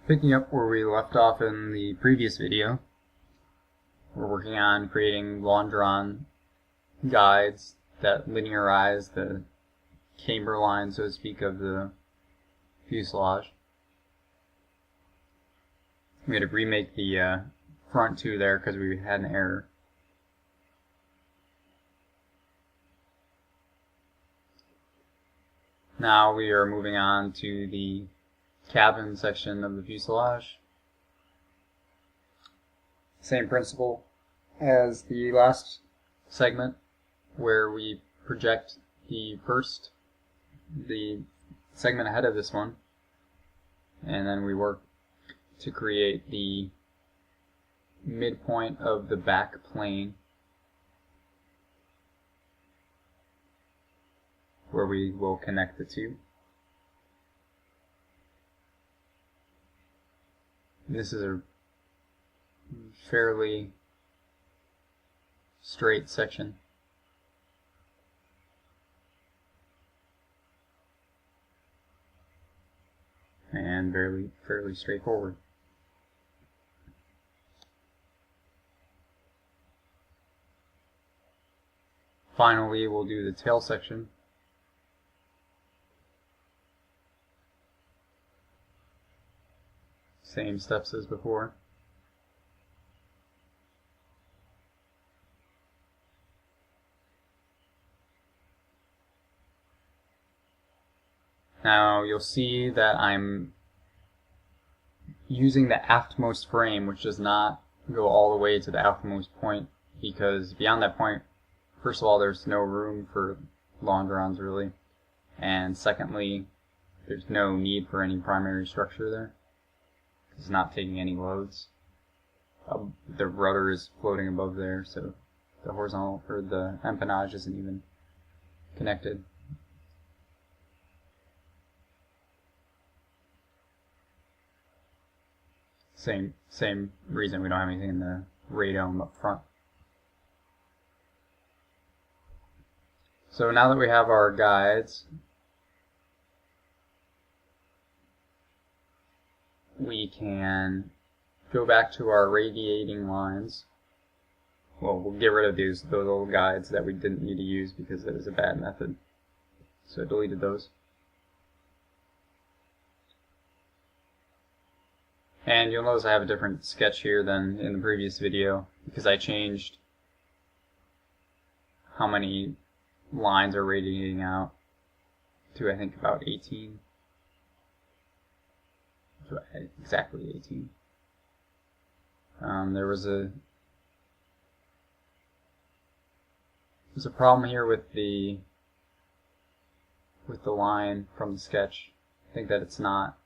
Picking up where we left off in the previous video, we're working on creating long-drawn guides that linearize the camber line, so to speak, of the fuselage. We had to remake the front two there because we had an error. Now we are moving on to the cabin section of the fuselage. Same principle as the last segment, where we project the segment ahead of this one, and then we work to create the midpoint of the back plane where we will connect the two. This is a fairly straight section. And fairly straightforward. Finally, we'll do the tail section. Same steps as before. Now you'll see that I'm using the aftmost frame, which does not go all the way to the aftmost point, because beyond that point, first of all, there's no room for longerons really, and secondly, there's no need for any primary structure there. It's not taking any loads. The rudder is floating above there, so the horizontal or the empennage isn't even connected. Same reason we don't have anything in the radome up front. So now that we have our guides, we can go back to our radiating lines. Well, we'll get rid of those little guides that we didn't need to use because it was a bad method. So I deleted those. And you'll notice I have a different sketch here than in the previous video because I changed how many lines are radiating out to, I think, about 18. Exactly 18. There's a problem here with the line from the sketch. I think that it's not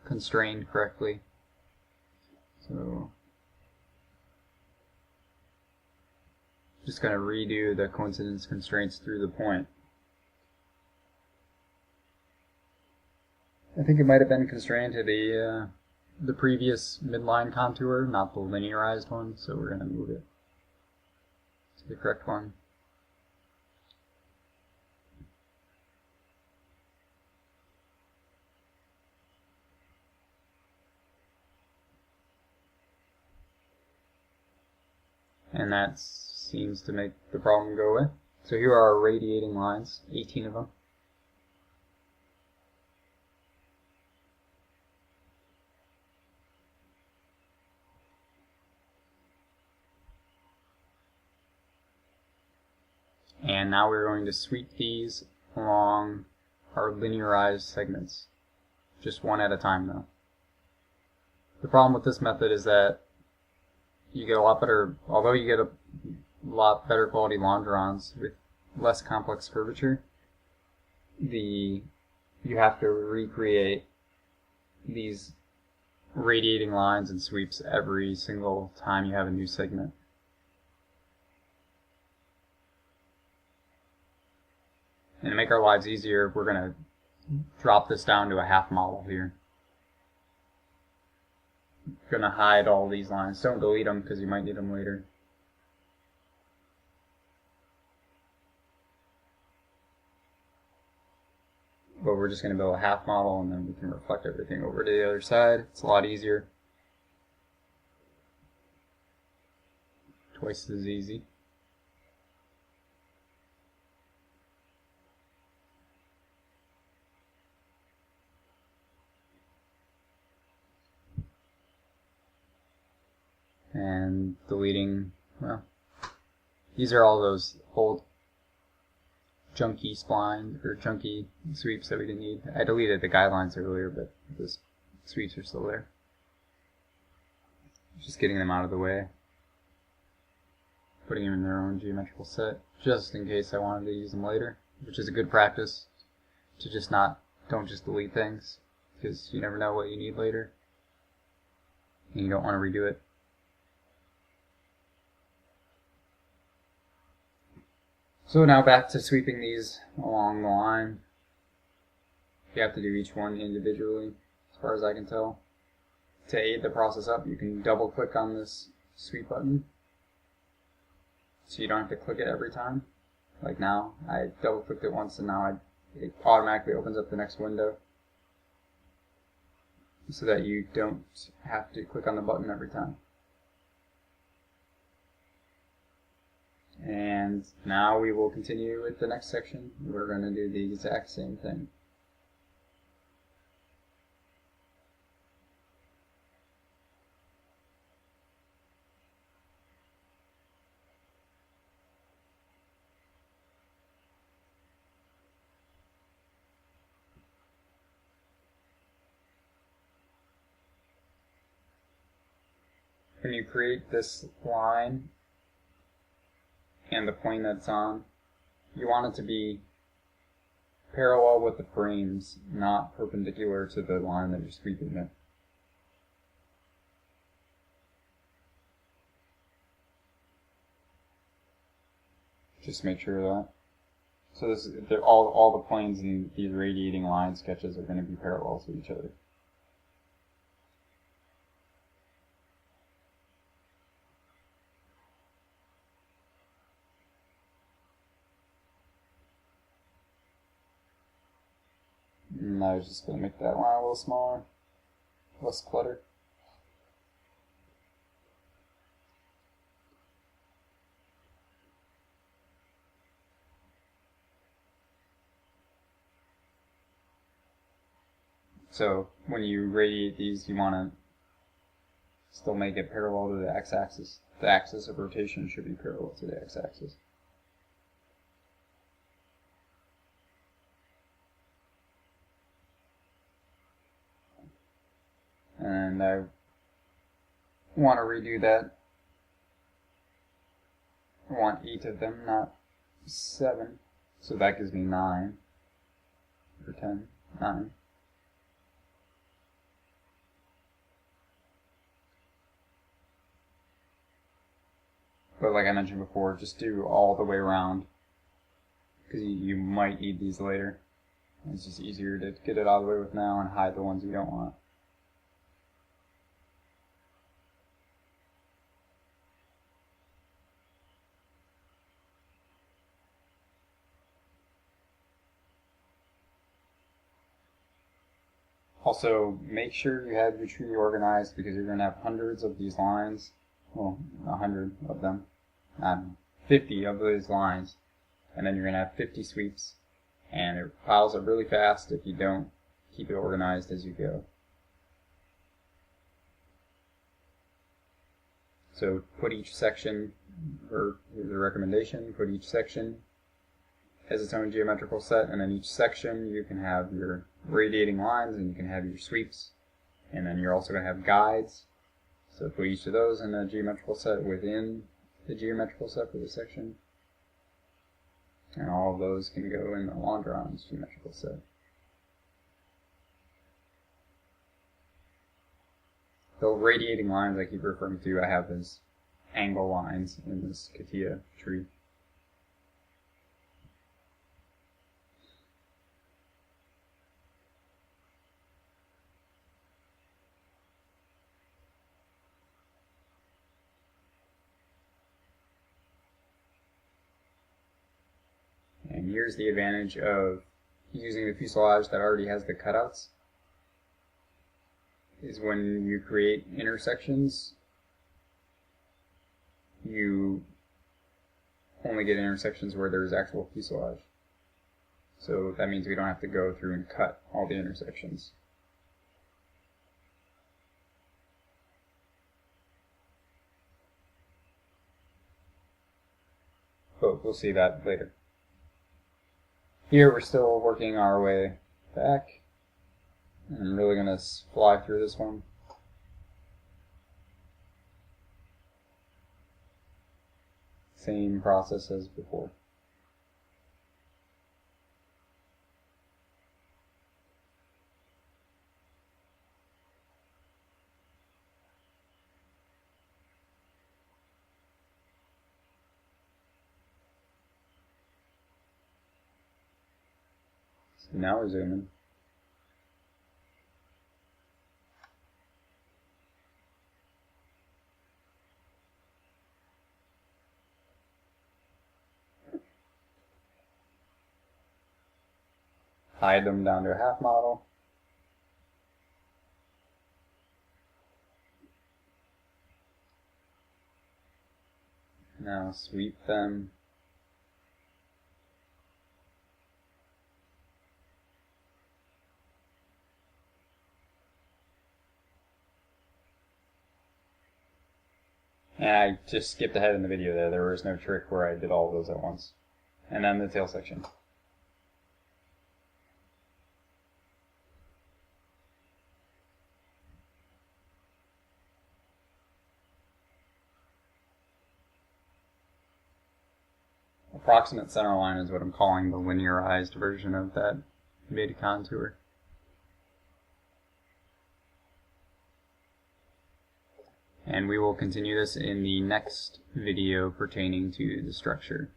constrained correctly. So just going to redo the coincidence constraints through the point. I think it might have been constrained to the previous midline contour, not the linearized one, so we're going to move it to the correct one. And that seems to make the problem go away. So here are our radiating lines, 18 of them. And now we're going to sweep these along our linearized segments, just one at a time though. The problem with this method is that you get a lot better, although you get a lot better quality longerons with less complex curvature, you have to recreate these radiating lines and sweeps every single time you have a new segment. And to make our lives easier, we're going to drop this down to a half model here. Going to hide all these lines. Don't delete them because you might need them later. but we're just going to build a half model and then we can reflect everything over to the other side. It's a lot easier. Twice as easy. And deleting, well, these are all those old junky splines or junky sweeps that we didn't need. I deleted the guidelines earlier, but the sweeps are still there. Just getting them out of the way. Putting them in their own geometrical set, just in case I wanted to use them later, which is a good practice to just don't just delete things, because you never know what you need later, and you don't want to redo it. So now back to sweeping these along the line. You have to do each one individually, as far as I can tell. To aid the process up, you can double click on this sweep button, so you don't have to click it every time. Like now, I double clicked it once and now it automatically opens up the next window, so that you don't have to click on the button every time. And now we will continue with the next section. We're going to do the exact same thing. When you create this line and the plane that it's on, you want it to be parallel with the frames, not perpendicular to the line that you're sweeping it. Just make sure of that. So all the planes in these radiating line sketches are going to be parallel to each other. And I was just going to make that line a little smaller, less clutter. So when you radiate these, you want to still make it parallel to the x-axis. The axis of rotation should be parallel to the x-axis. And I want to redo that. I want 8 of them, not 7. So that gives me 9. Or 10. 9. But like I mentioned before, just do all the way around, because you might need these later. It's just easier to get it out of the way with now and hide the ones you don't want. Also, make sure you have your tree organized, because you're going to have hundreds of these lines. Well, 100 of them. 50 of these lines. And then you're going to have 50 sweeps. And it piles up really fast if you don't keep it organized as you go. So put each section, or here's a recommendation, put each section as its own geometrical set, and then each section you can have your radiating lines and you can have your sweeps, and then you're also going to have guides. So put each of those in a geometrical set within the geometrical set for the section, and all of those can go in the Longron's geometrical set. The radiating lines I keep referring to, I have as angle lines in this CATIA tree. And here's the advantage of using the fuselage that already has the cutouts is when you create intersections, you only get intersections where there's actual fuselage. So that means we don't have to go through and cut all the intersections. But we'll see that later. Here we're still working our way back. I'm really going to fly through this one. Same process as before. So now we're zooming. Hide them down to a half model. Now sweep them. And I just skipped ahead in the video there. There was no trick where I did all of those at once. And then the tail section. Approximate center line is what I'm calling the linearized version of that beta contour. And we will continue this in the next video pertaining to the structure.